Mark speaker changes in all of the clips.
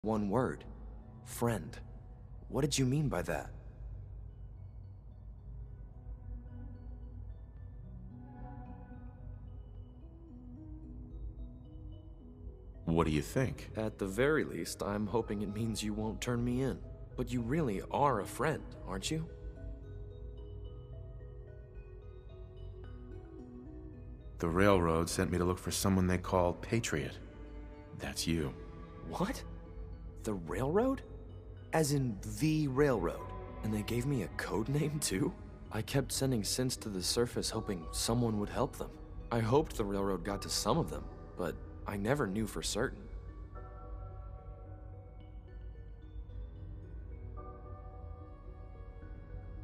Speaker 1: One word. Friend. What did you mean by that?
Speaker 2: What do you think?
Speaker 1: At the very least, I'm hoping it means you won't turn me in. But you really are a friend, aren't you?
Speaker 2: The railroad sent me to look for someone they call Patriot. That's you.
Speaker 1: What? The railroad? As in the railroad? And they gave me a code name too? I kept sending synths to the surface hoping someone would help them. I hoped the railroad got to some of them, but I never knew for certain.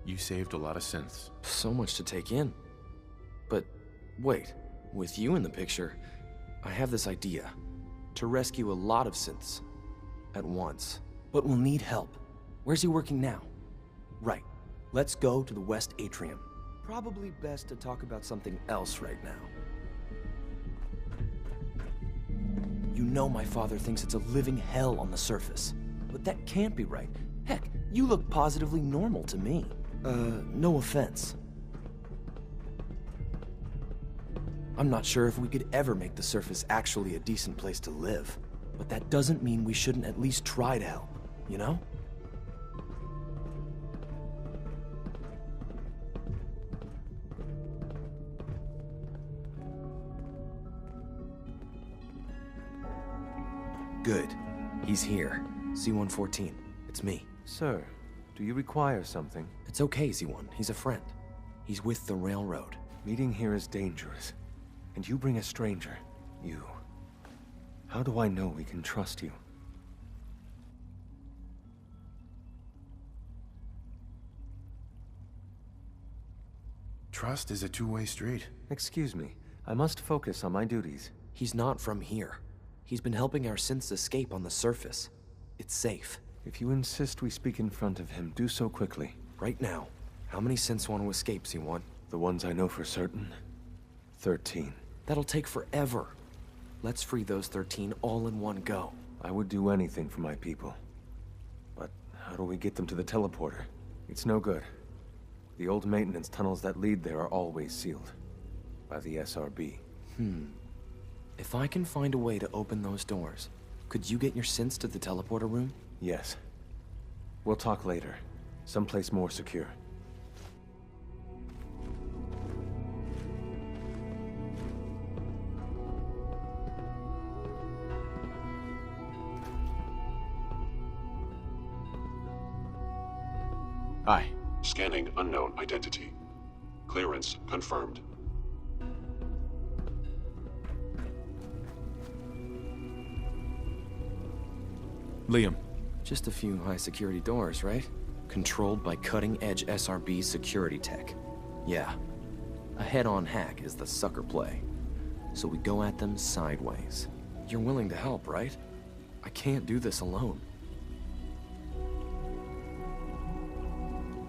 Speaker 2: You saved a lot of synths.
Speaker 1: So much to take in. But wait, with you in the picture, I have this idea. To rescue a lot of synths at once. But we'll need help. Where's he working now? Right. Let's go to the West Atrium. Probably best to talk about something else right now. You know my father thinks it's a living hell on the surface. But that can't be right. Heck, you look positively normal to me. No offense. I'm not sure if we could ever make the surface actually a decent place to live. But that doesn't mean we shouldn't at least try to help, you know? Good. He's here. C-114. It's me.
Speaker 3: Sir, do you require something?
Speaker 1: It's okay, Z1. He's a friend. He's with the railroad.
Speaker 3: Meeting here is dangerous. And you bring a stranger. You. How do I know we can trust you?
Speaker 2: Trust is a two-way street.
Speaker 3: Excuse me. I must focus on my duties.
Speaker 1: He's not from here. He's been helping our synths escape on the surface. It's safe.
Speaker 3: If you insist we speak in front of him, do so quickly.
Speaker 1: Right now, how many synths want to escape, C1?
Speaker 3: The ones I know for certain? 13.
Speaker 1: That'll take forever. Let's free those 13 all in one go.
Speaker 3: I would do anything for my people. But how do we get them to the teleporter? It's no good. The old maintenance tunnels that lead there are always sealed. By the SRB.
Speaker 1: If I can find a way to open those doors, could you get your synths to the teleporter room?
Speaker 3: Yes. We'll talk later. Someplace more secure.
Speaker 2: Hi.
Speaker 4: Scanning unknown identity. Clearance confirmed.
Speaker 2: Liam.
Speaker 1: Just a few high-security doors, right? Controlled by cutting-edge SRB security tech. Yeah. A head-on hack is the sucker play. So we go at them sideways. You're willing to help, right? I can't do this alone.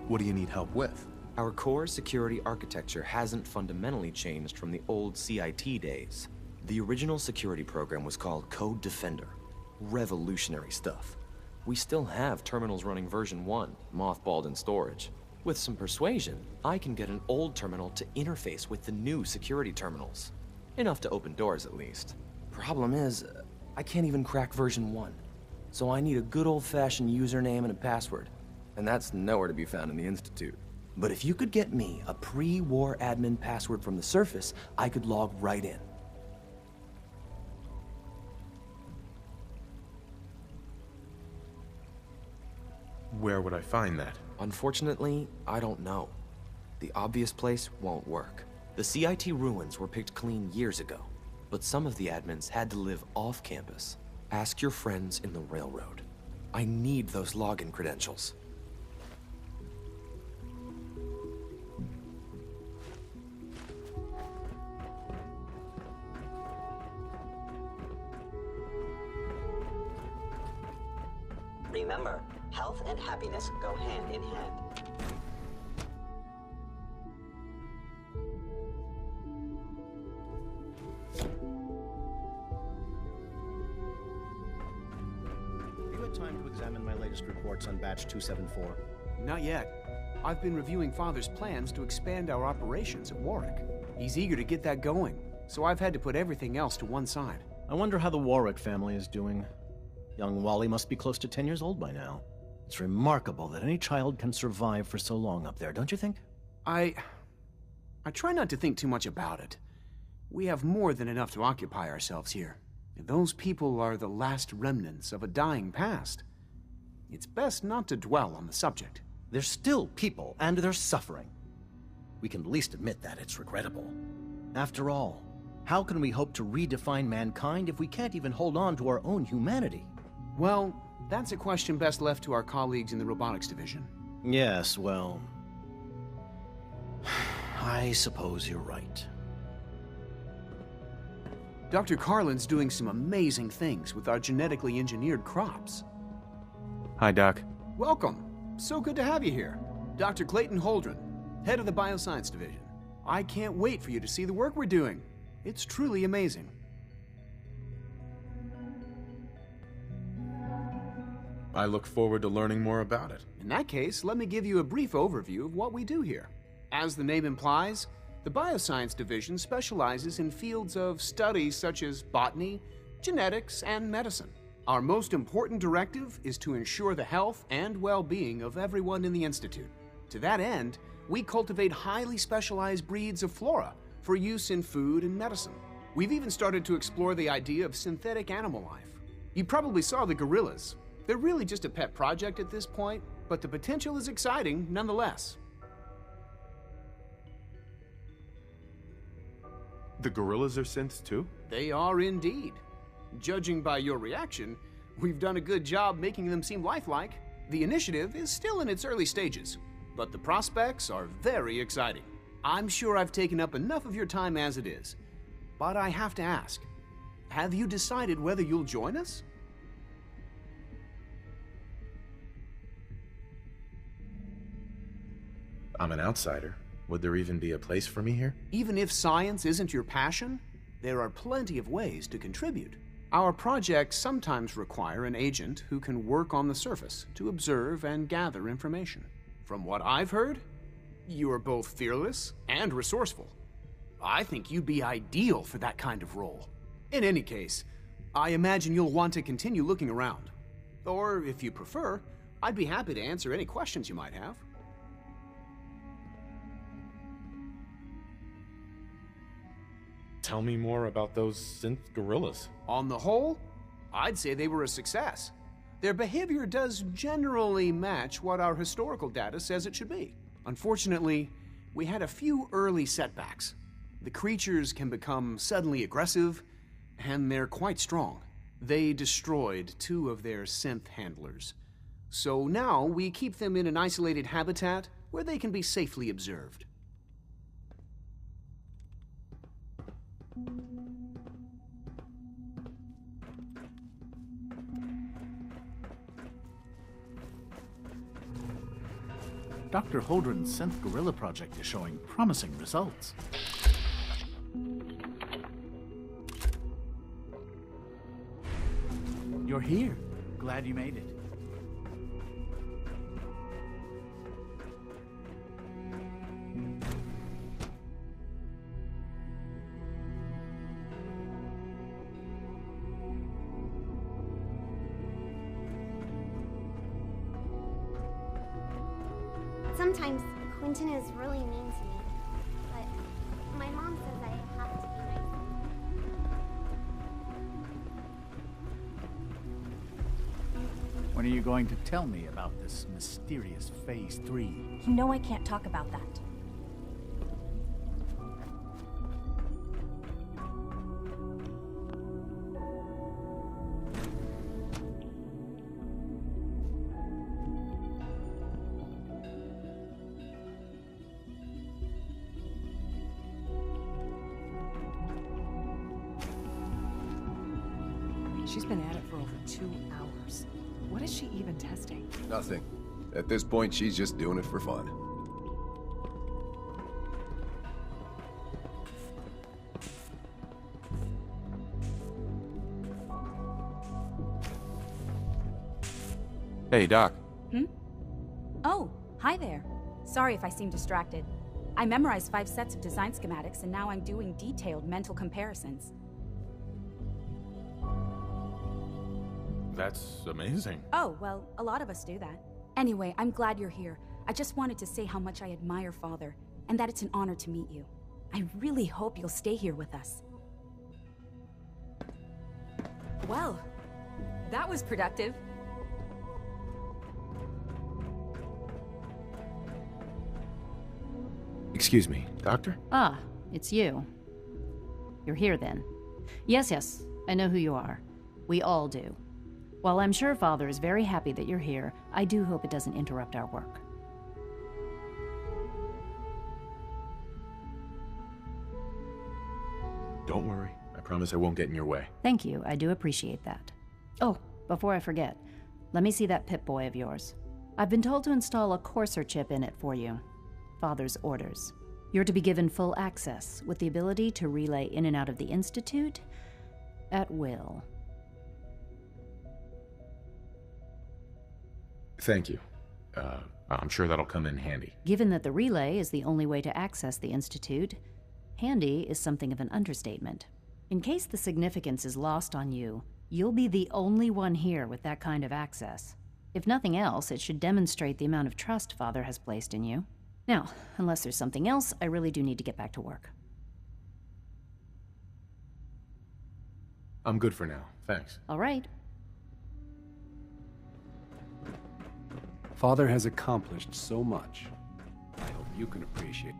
Speaker 2: What do you need help with?
Speaker 1: Our core security architecture hasn't fundamentally changed from the old CIT days. The original security program was called Code Defender. Revolutionary stuff. We still have terminals running version 1, mothballed in storage. With some persuasion, I can get an old terminal to interface with the new security terminals. Enough to open doors, at least. Problem is, I can't even crack version 1. So I need a good old-fashioned username and a password. And that's nowhere to be found in the Institute. But if you could get me a pre-war admin password from the surface, I could log right in.
Speaker 2: Where would I find that?
Speaker 1: Unfortunately, I don't know. The obvious place won't work. The CIT ruins were picked clean years ago, but some of the admins had to live off campus. Ask your friends in the railroad. I need those login credentials.
Speaker 5: Remember, health and happiness go hand in hand.
Speaker 6: time to examine my latest reports on Batch 274?
Speaker 7: Not yet. I've been reviewing Father's plans to expand our operations at Warwick. He's eager to get that going, so I've had to put everything else to one side.
Speaker 6: I wonder how the Warwick family is doing. Young Wally must be close to 10 years old by now. It's remarkable that any child can survive for so long up there, don't you think?
Speaker 7: I try not to think too much about it. We have more than enough to occupy ourselves here. Those people are the last remnants of a dying past. It's best not to dwell on the subject.
Speaker 6: They're still people, and they're suffering. We can at least admit that it's regrettable. After all, how can we hope to redefine mankind if we can't even hold on to our own humanity?
Speaker 7: Well, that's a question best left to our colleagues in the robotics division.
Speaker 6: Yes, well... I suppose you're right.
Speaker 7: Dr. Carlin's doing some amazing things with our genetically engineered crops.
Speaker 2: Hi, Doc.
Speaker 7: Welcome. So good to have you here. Dr. Clayton Holdren, head of the Bioscience Division. I can't wait for you to see the work we're doing. It's truly amazing.
Speaker 2: I look forward to learning more about it.
Speaker 7: In that case, let me give you a brief overview of what we do here. As the name implies, the Bioscience Division specializes in fields of study such as botany, genetics, and medicine. Our most important directive is to ensure the health and well-being of everyone in the Institute. To that end, we cultivate highly specialized breeds of flora for use in food and medicine. We've even started to explore the idea of synthetic animal life. You probably saw the gorillas. They're really just a pet project at this point, but the potential is exciting nonetheless.
Speaker 2: The gorillas are synths too?
Speaker 7: They are indeed. Judging by your reaction, we've done a good job making them seem lifelike. The initiative is still in its early stages, but the prospects are very exciting. I'm sure I've taken up enough of your time as it is, but I have to ask, have you decided whether you'll join us?
Speaker 2: I'm an outsider. Would there even be a place for me here?
Speaker 7: Even if science isn't your passion, there are plenty of ways to contribute. Our projects sometimes require an agent who can work on the surface to observe and gather information. From what I've heard, you are both fearless and resourceful. I think you'd be ideal for that kind of role. In any case, I imagine you'll want to continue looking around. Or, if you prefer, I'd be happy to answer any questions you might have.
Speaker 2: Tell me more about those synth gorillas.
Speaker 7: On the whole, I'd say they were a success. Their behavior does generally match what our historical data says it should be. Unfortunately, we had a few early setbacks. The creatures can become suddenly aggressive, and they're quite strong. They destroyed 2 of their synth handlers. So now we keep them in an isolated habitat where they can be safely observed.
Speaker 8: Dr. Holdren's Synth Gorilla project is showing promising results. You're here. Glad you made it.
Speaker 9: Sometimes Quentin is really mean to me, but my mom says I have to be nice.
Speaker 8: When are you going to tell me about this mysterious Phase 3?
Speaker 10: You know I can't talk about that.
Speaker 11: She's been at it for over 2 hours. What is she even testing?
Speaker 12: Nothing. At this point, she's just doing it for fun.
Speaker 2: Hey, Doc.
Speaker 10: Oh, hi there. Sorry if I seem distracted. I memorized 5 sets of design schematics, and now I'm doing detailed mental comparisons.
Speaker 2: That's amazing.
Speaker 10: Oh, well, a lot of us do that. Anyway, I'm glad you're here. I just wanted to say how much I admire Father, and that it's an honor to meet you. I really hope you'll stay here with us. Well, that was productive.
Speaker 2: Excuse me, Doctor?
Speaker 13: Ah, it's you. You're here then. Yes, I know who you are. We all do. While I'm sure Father is very happy that you're here, I do hope it doesn't interrupt our work.
Speaker 2: Don't worry. I promise I won't get in your way.
Speaker 13: Thank you, I do appreciate that. Oh, before I forget, let me see that Pip-Boy of yours. I've been told to install a Courser chip in it for you. Father's orders. You're to be given full access, with the ability to relay in and out of the Institute at will.
Speaker 2: Thank you. I'm sure that'll come in handy.
Speaker 13: Given that the relay is the only way to access the Institute, handy is something of an understatement. In case the significance is lost on you, you'll be the only one here with that kind of access. If nothing else, it should demonstrate the amount of trust Father has placed in you. Now, unless there's something else, I really do need to get back to work.
Speaker 2: I'm good for now. Thanks.
Speaker 13: All right.
Speaker 14: Father has accomplished so much. I hope you can appreciate.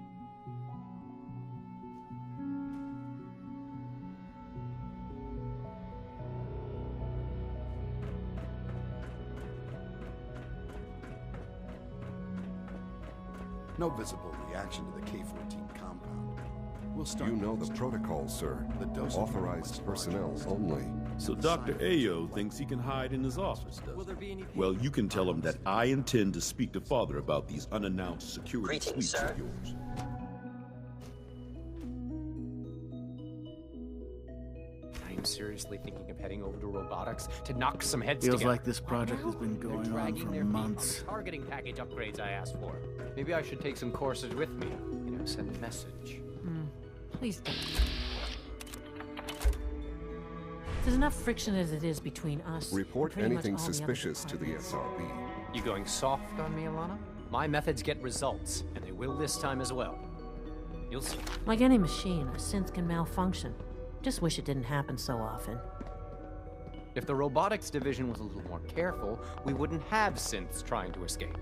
Speaker 15: No visible reaction to the K-14 compound. We'll start.
Speaker 12: You know the protocol, sir. Authorized personnel only.
Speaker 16: So Dr. Ayo thinks he can hide in his office, does he? Well, you can tell him that I intend to speak to Father about these unannounced security sweeps of yours.
Speaker 17: I'm seriously thinking of heading over to robotics to knock some heads
Speaker 8: Feels
Speaker 17: together.
Speaker 8: like this project has been going on for months.
Speaker 17: Targeting package upgrades I asked for. Maybe I should take some courses with me. You know, send a message.
Speaker 18: Please don't. There's enough friction as it is between us.
Speaker 12: Report anything suspicious to the SRB.
Speaker 17: You going soft on me, Alana? My methods get results, and they will this time as well. You'll see.
Speaker 18: Like any machine, a synth can malfunction. Just wish it didn't happen so often.
Speaker 17: If the robotics division was a little more careful, we wouldn't have synths trying to escape.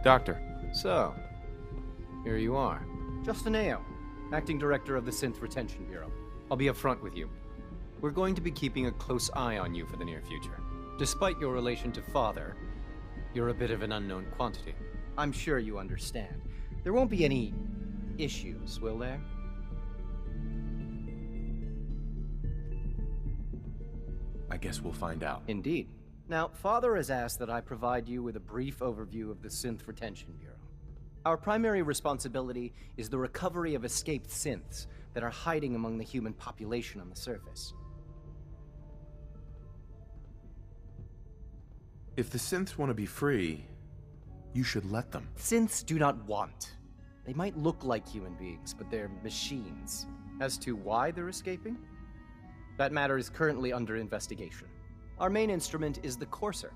Speaker 2: Doctor.
Speaker 17: So, here you are. Justin Ayo, Acting Director of the Synth Retention Bureau. I'll be upfront with you. We're going to be keeping a close eye on you for the near future. Despite your relation to Father, you're a bit of an unknown quantity. I'm sure you understand. There won't be any issues, will there?
Speaker 2: I guess we'll find out.
Speaker 17: Indeed. Now, Father has asked that I provide you with a brief overview of the Synth Retention Bureau. Our primary responsibility is the recovery of escaped synths that are hiding among the human population on the surface.
Speaker 2: If the synths want to be free, you should let them.
Speaker 17: Synths do not want. They might look like human beings, but they're machines. As to why they're escaping? That matter is currently under investigation. Our main instrument is the Courser,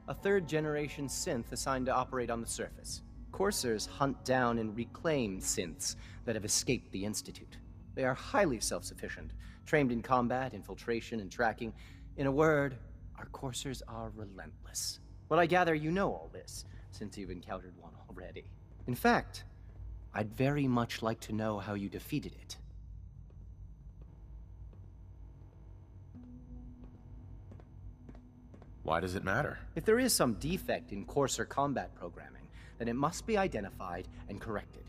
Speaker 17: a third-generation synth assigned to operate on the surface. Coursers hunt down and reclaim synths that have escaped the Institute. They are highly self-sufficient, trained in combat, infiltration, and tracking. In a word, our Coursers are relentless. Well, I gather you know all this, since you've encountered one already. In fact, I'd very much like to know how you defeated it.
Speaker 2: Why does it matter?
Speaker 17: If there is some defect in Courser combat programming, then it must be identified and corrected.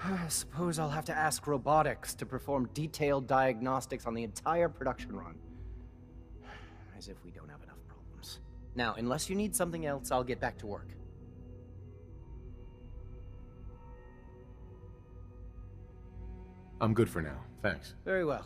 Speaker 17: I suppose I'll have to ask robotics to perform detailed diagnostics on the entire production run. As if we don't have enough problems. Now, unless you need something else, I'll get back to work.
Speaker 2: I'm good for now. Thanks.
Speaker 17: Very well.